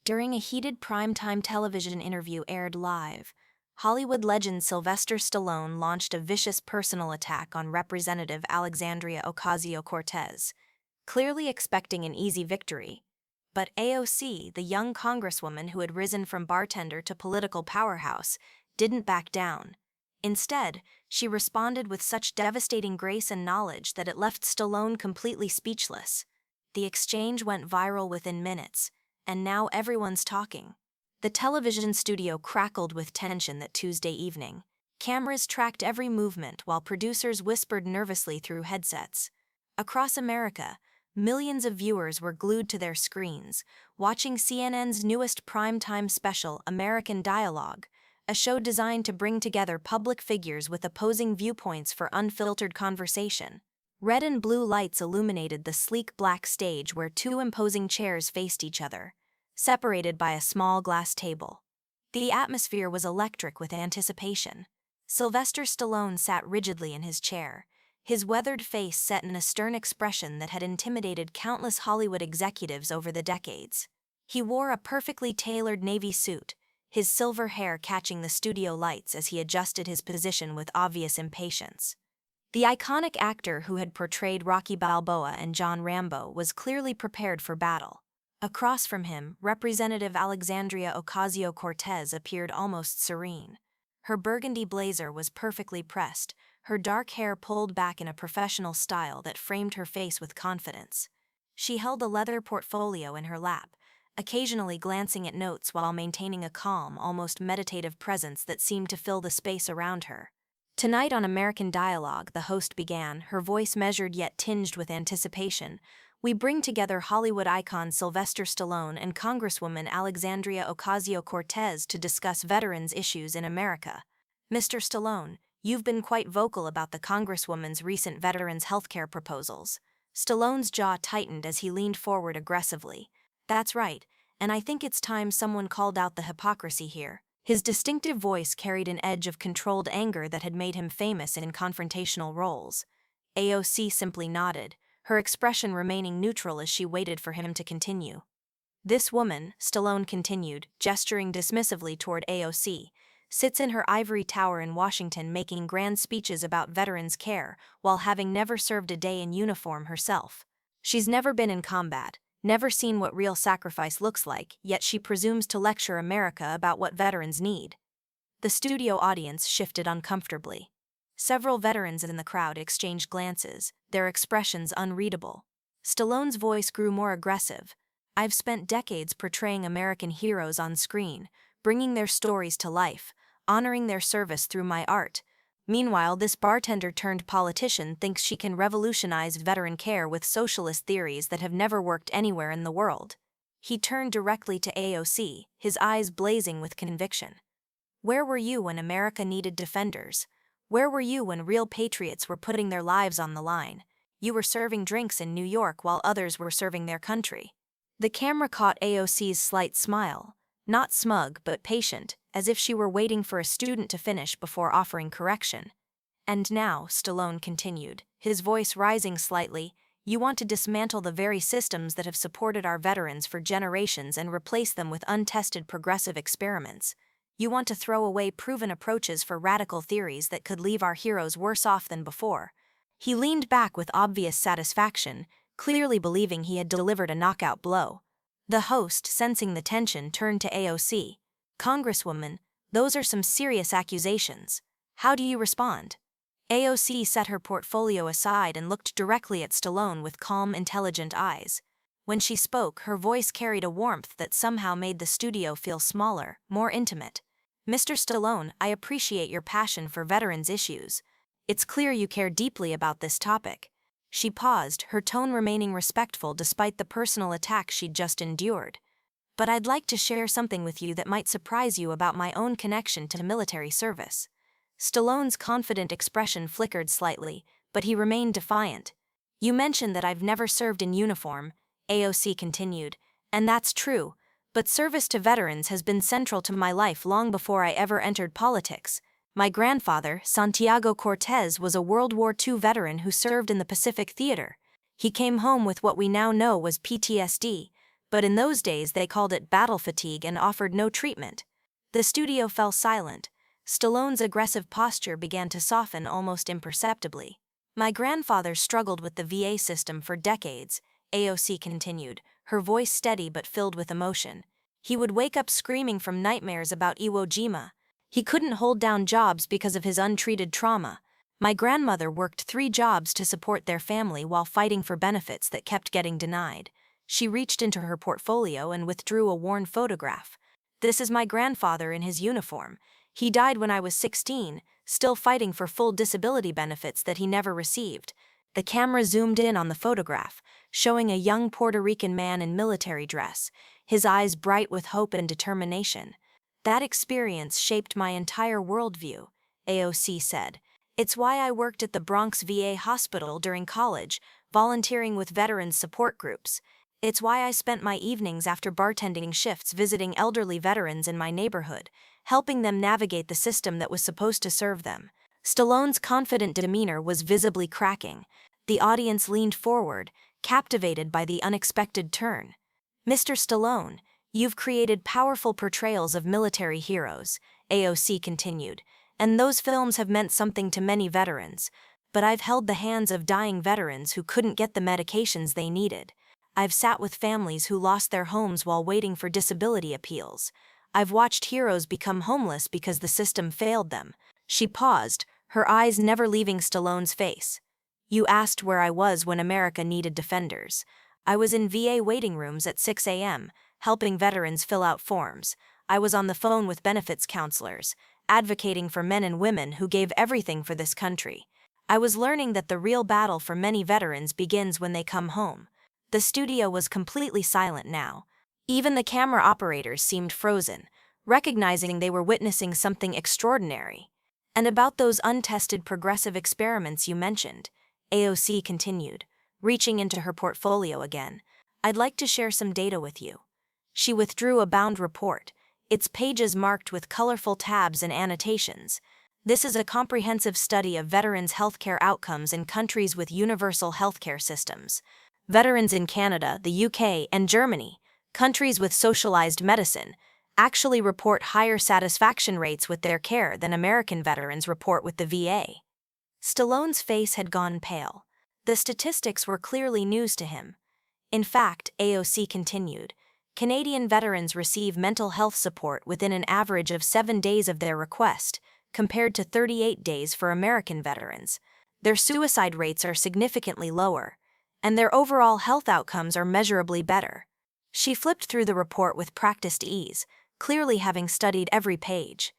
During a heated primetime television interview aired live, Hollywood legend Sylvester Stallone launched a vicious personal attack on Representative Alexandria Ocasio-Cortez, clearly expecting an easy victory. But AOC, the young congresswoman who had risen from bartender to political powerhouse, didn't back down. Instead, she responded with such devastating grace and knowledge that it left Stallone completely speechless. The exchange went viral within minutes, and now everyone's talking. The television studio crackled with tension that Tuesday evening. Cameras tracked every movement while producers whispered nervously through headsets. Across America, millions of viewers were glued to their screens, watching CNN's newest primetime special, American Dialogue, a show designed to bring together public figures with opposing viewpoints for unfiltered conversation. Red and blue lights illuminated the sleek black stage where two imposing chairs faced each other, separated by a small glass table. The atmosphere was electric with anticipation. Sylvester Stallone sat rigidly in his chair, his weathered face set in a stern expression that had intimidated countless Hollywood executives over the decades. He wore a perfectly tailored navy suit, his silver hair catching the studio lights as he adjusted his position with obvious impatience. The iconic actor who had portrayed Rocky Balboa and John Rambo was clearly prepared for battle. Across from him, Representative Alexandria Ocasio-Cortez appeared almost serene. Her burgundy blazer was perfectly pressed, her dark hair pulled back in a professional style that framed her face with confidence. She held a leather portfolio in her lap, occasionally glancing at notes while maintaining a calm, almost meditative presence that seemed to fill the space around her. Tonight on American Dialogue, the host began, her voice measured yet tinged with anticipation. We bring together Hollywood icon Sylvester Stallone and Congresswoman Alexandria Ocasio-Cortez to discuss veterans' issues in America. Mr. Stallone, you've been quite vocal about the Congresswoman's recent veterans' healthcare proposals. Stallone's jaw tightened as he leaned forward aggressively. That's right, and I think it's time someone called out the hypocrisy here. His distinctive voice carried an edge of controlled anger that had made him famous in confrontational roles. AOC simply nodded, her expression remaining neutral as she waited for him to continue. This woman, Stallone continued, gesturing dismissively toward AOC, sits in her ivory tower in Washington making grand speeches about veterans' care while having never served a day in uniform herself. She's never been in combat, never seen what real sacrifice looks like, yet she presumes to lecture America about what veterans need. The studio audience shifted uncomfortably. Several veterans in the crowd exchanged glances, their expressions unreadable. Stallone's voice grew more aggressive. I've spent decades portraying American heroes on screen, bringing their stories to life, honoring their service through my art. Meanwhile, this bartender-turned-politician thinks she can revolutionize veteran care with socialist theories that have never worked anywhere in the world. He turned directly to AOC, his eyes blazing with conviction. Where were you when America needed defenders? Where were you when real patriots were putting their lives on the line? You were serving drinks in New York while others were serving their country. The camera caught AOC's slight smile, not smug but patient, as if she were waiting for a student to finish before offering correction. And now, Stallone continued, his voice rising slightly, you want to dismantle the very systems that have supported our veterans for generations and replace them with untested progressive experiments. You want to throw away proven approaches for radical theories that could leave our heroes worse off than before. He leaned back with obvious satisfaction, clearly believing he had delivered a knockout blow. The host, sensing the tension, turned to AOC. Congresswoman, those are some serious accusations. How do you respond? AOC set her portfolio aside and looked directly at Stallone with calm, intelligent eyes. When she spoke, her voice carried a warmth that somehow made the studio feel smaller, more intimate. Mr. Stallone, I appreciate your passion for veterans' issues. It's clear you care deeply about this topic. She paused, her tone remaining respectful despite the personal attack she'd just endured. But I'd like to share something with you that might surprise you about my own connection to military service. Stallone's confident expression flickered slightly, but he remained defiant. You mentioned that I've never served in uniform, AOC continued, and that's true. But service to veterans has been central to my life long before I ever entered politics. My grandfather, Santiago Cortez, was a World War II veteran who served in the Pacific Theater. He came home with what we now know was PTSD, But in those days they called it battle fatigue and offered no treatment. The studio fell silent. Stallone's aggressive posture began to soften almost imperceptibly. My grandfather struggled with the VA system for decades, AOC continued, her voice steady but filled with emotion. He would wake up screaming from nightmares about Iwo Jima. He couldn't hold down jobs because of his untreated trauma. My grandmother worked 3 jobs to support their family while fighting for benefits that kept getting denied. She reached into her portfolio and withdrew a worn photograph. This is my grandfather in his uniform. He died when I was 16, still fighting for full disability benefits that he never received. The camera zoomed in on the photograph, showing a young Puerto Rican man in military dress, his eyes bright with hope and determination. That experience shaped my entire worldview, AOC said. It's why I worked at the Bronx VA hospital during college, volunteering with veterans support groups. It's why I spent my evenings after bartending shifts visiting elderly veterans in my neighborhood, helping them navigate the system that was supposed to serve them. Stallone's confident demeanor was visibly cracking. The audience leaned forward, captivated by the unexpected turn. Mr. Stallone, you've created powerful portrayals of military heroes, AOC continued, and those films have meant something to many veterans. But I've held the hands of dying veterans who couldn't get the medications they needed. I've sat with families who lost their homes while waiting for disability appeals. I've watched heroes become homeless because the system failed them. She paused, her eyes never leaving Stallone's face. You asked where I was when America needed defenders. I was in VA waiting rooms at 6 a.m., helping veterans fill out forms. I was on the phone with benefits counselors, advocating for men and women who gave everything for this country. I was learning that the real battle for many veterans begins when they come home. The studio was completely silent now. Even the camera operators seemed frozen, recognizing they were witnessing something extraordinary. And about those untested progressive experiments you mentioned, AOC continued, reaching into her portfolio again. I'd like to share some data with you. She withdrew a bound report, its pages marked with colorful tabs and annotations. This is a comprehensive study of veterans' healthcare outcomes in countries with universal healthcare systems. Veterans in Canada, the UK, and Germany, countries with socialized medicine, actually report higher satisfaction rates with their care than American veterans report with the VA. Stallone's face had gone pale. The statistics were clearly news to him. In fact, AOC continued, Canadian veterans receive mental health support within an average of 7 days of their request, compared to 38 days for American veterans. Their suicide rates are significantly lower, and their overall health outcomes are measurably better. She flipped through the report with practiced ease, clearly having studied every page.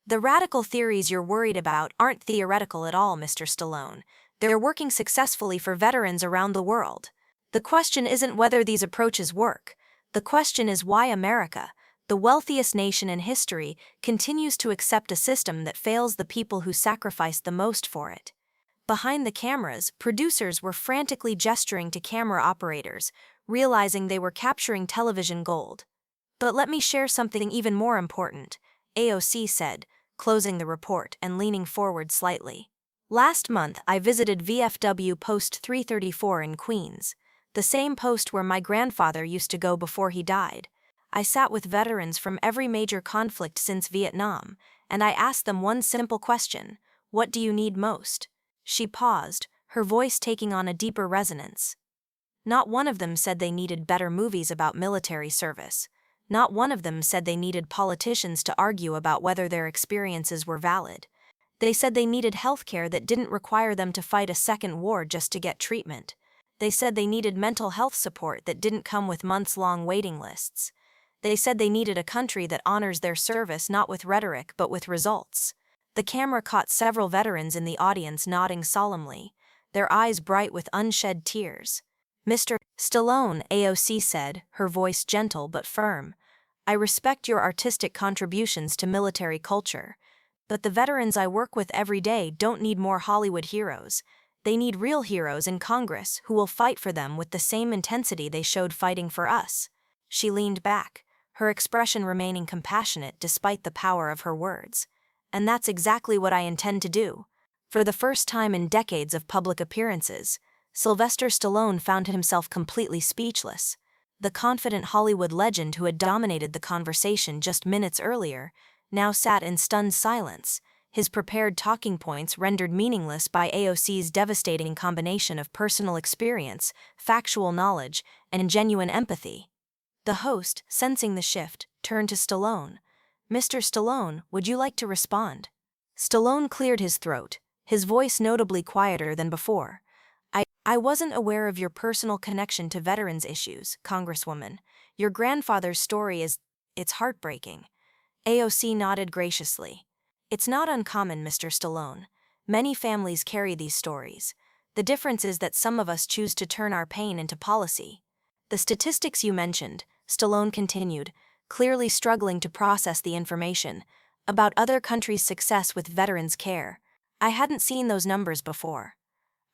The radical theories you're worried about aren't theoretical at all, Mr. Stallone. They're working successfully for veterans around the world. The question isn't whether these approaches work. The question is why America, the wealthiest nation in history, continues to accept a system that fails the people who sacrificed the most for it. Behind the cameras, producers were frantically gesturing to camera operators, realizing they were capturing television gold. But let me share something even more important, AOC said, closing the report and leaning forward slightly. Last month, I visited VFW Post 334 in Queens, the same post where my grandfather used to go before he died. I sat with veterans from every major conflict since Vietnam, and I asked them one simple question: what do you need most? She paused, her voice taking on a deeper resonance. Not one of them said they needed better movies about military service. Not one of them said they needed politicians to argue about whether their experiences were valid. They said they needed healthcare that didn't require them to fight a second war just to get treatment. They said they needed mental health support that didn't come with months-long waiting lists. They said they needed a country that honors their service not with rhetoric but with results. The camera caught several veterans in the audience nodding solemnly, their eyes bright with unshed tears. Mr. Stallone, AOC said, her voice gentle but firm, I respect your artistic contributions to military culture, but the veterans I work with every day don't need more Hollywood heroes. They need real heroes in Congress who will fight for them with the same intensity they showed fighting for us. She leaned back, her expression remaining compassionate despite the power of her words. And that's exactly what I intend to do. For the first time in decades of public appearances, Sylvester Stallone found himself completely speechless. The confident Hollywood legend who had dominated the conversation just minutes earlier now sat in stunned silence, his prepared talking points rendered meaningless by AOC's devastating combination of personal experience, factual knowledge, and genuine empathy. The host, sensing the shift, turned to Stallone. "Mr. Stallone, would you like to respond?" Stallone cleared his throat, his voice notably quieter than before. I wasn't aware of your personal connection to veterans issues, Congresswoman. Your grandfather's story it's heartbreaking." AOC nodded graciously. "It's not uncommon, Mr. Stallone. Many families carry these stories. The difference is that some of us choose to turn our pain into policy." "The statistics you mentioned," Stallone continued, clearly struggling to process the information, "about other countries' success with veterans' care. I hadn't seen those numbers before."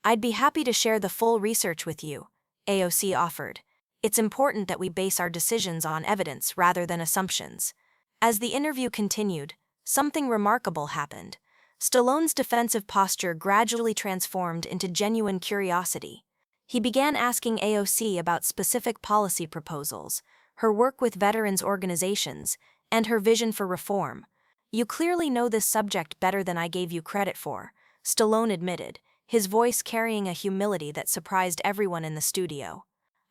"I'd be happy to share the full research with you," AOC offered. "It's important that we base our decisions on evidence rather than assumptions." As the interview continued, something remarkable happened. Stallone's defensive posture gradually transformed into genuine curiosity. He began asking AOC about specific policy proposals, her work with veterans organizations, and her vision for reform. "You clearly know this subject better than I gave you credit for," Stallone admitted, his voice carrying a humility that surprised everyone in the studio.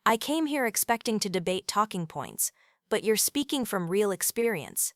"I came here expecting to debate talking points, but you're speaking from real experience.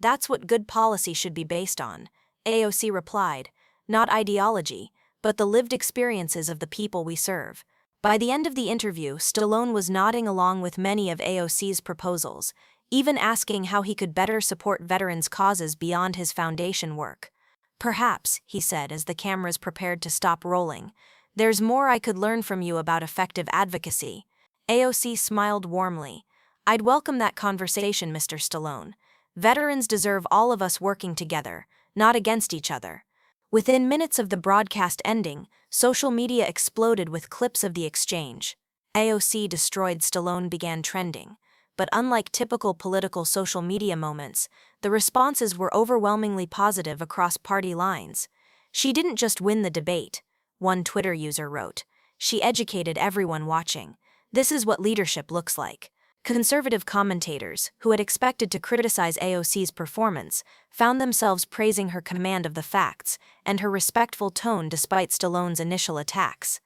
That's what good policy should be based on," AOC replied, "not ideology, but the lived experiences of the people we serve." By the end of the interview, Stallone was nodding along with many of AOC's proposals, even asking how he could better support veterans' causes beyond his foundation work. "Perhaps," he said as the cameras prepared to stop rolling, "there's more I could learn from you about effective advocacy." AOC smiled warmly. "I'd welcome that conversation, Mr. Stallone. Veterans deserve all of us working together, not against each other." Within minutes of the broadcast ending, social media exploded with clips of the exchange. "AOC destroyed Stallone" began trending. But unlike typical political social media moments, the responses were overwhelmingly positive across party lines. "She didn't just win the debate," one Twitter user wrote. "She educated everyone watching. This is what leadership looks like." Conservative commentators, who had expected to criticize AOC's performance, found themselves praising her command of the facts and her respectful tone despite Stallone's initial attacks.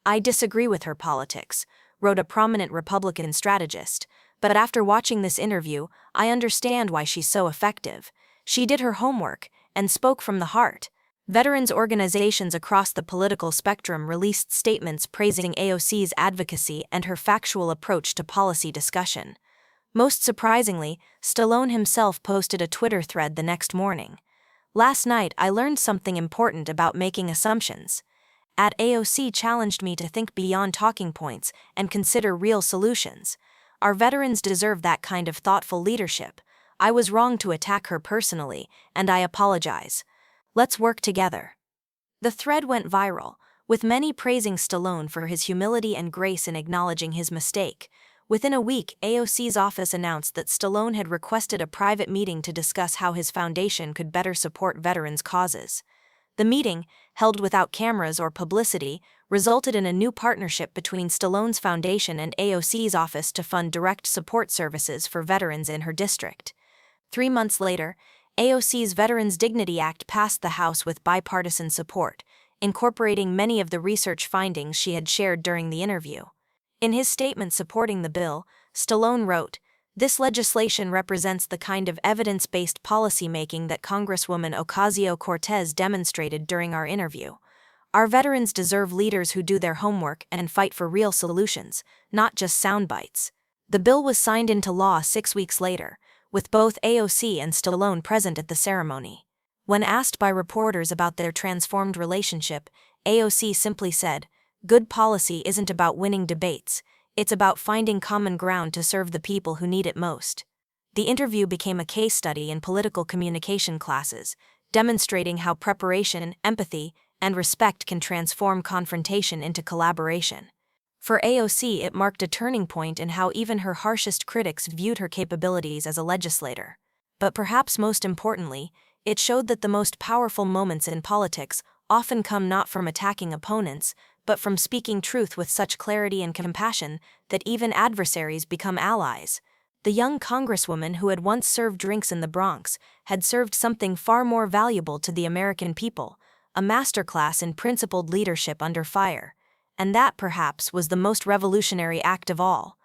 "I disagree with her politics," wrote a prominent Republican strategist, "but after watching this interview, I understand why she's so effective. She did her homework and spoke from the heart." Veterans organizations across the political spectrum released statements praising AOC's advocacy and her factual approach to policy discussion. Most surprisingly, Stallone himself posted a Twitter thread the next morning. "Last night I learned something important about making assumptions. AOC challenged me to think beyond talking points and consider real solutions. Our veterans deserve that kind of thoughtful leadership. I was wrong to attack her personally, and I apologize. Let's work together." The thread went viral, with many praising Stallone for his humility and grace in acknowledging his mistake. Within a week, AOC's office announced that Stallone had requested a private meeting to discuss how his foundation could better support veterans' causes. The meeting, held without cameras or publicity, resulted in a new partnership between Stallone's foundation and AOC's office to fund direct support services for veterans in her district. 3 months later, AOC's Veterans Dignity Act passed the House with bipartisan support, incorporating many of the research findings she had shared during the interview. In his statement supporting the bill, Stallone wrote, "This legislation represents the kind of evidence-based policymaking that Congresswoman Ocasio-Cortez demonstrated during our interview. Our veterans deserve leaders who do their homework and fight for real solutions, not just sound bites." The bill was signed into law 6 weeks later, with both AOC and Stallone present at the ceremony. When asked by reporters about their transformed relationship, AOC simply said, "Good policy isn't about winning debates, it's about finding common ground to serve the people who need it most." The interview became a case study in political communication classes, demonstrating how preparation, empathy, and respect can transform confrontation into collaboration. For AOC, it marked a turning point in how even her harshest critics viewed her capabilities as a legislator. But perhaps most importantly, it showed that the most powerful moments in politics often come not from attacking opponents, but from speaking truth with such clarity and compassion that even adversaries become allies. The young congresswoman who had once served drinks in the Bronx had served something far more valuable to the American people, a masterclass in principled leadership under fire. And that, perhaps, was the most revolutionary act of all.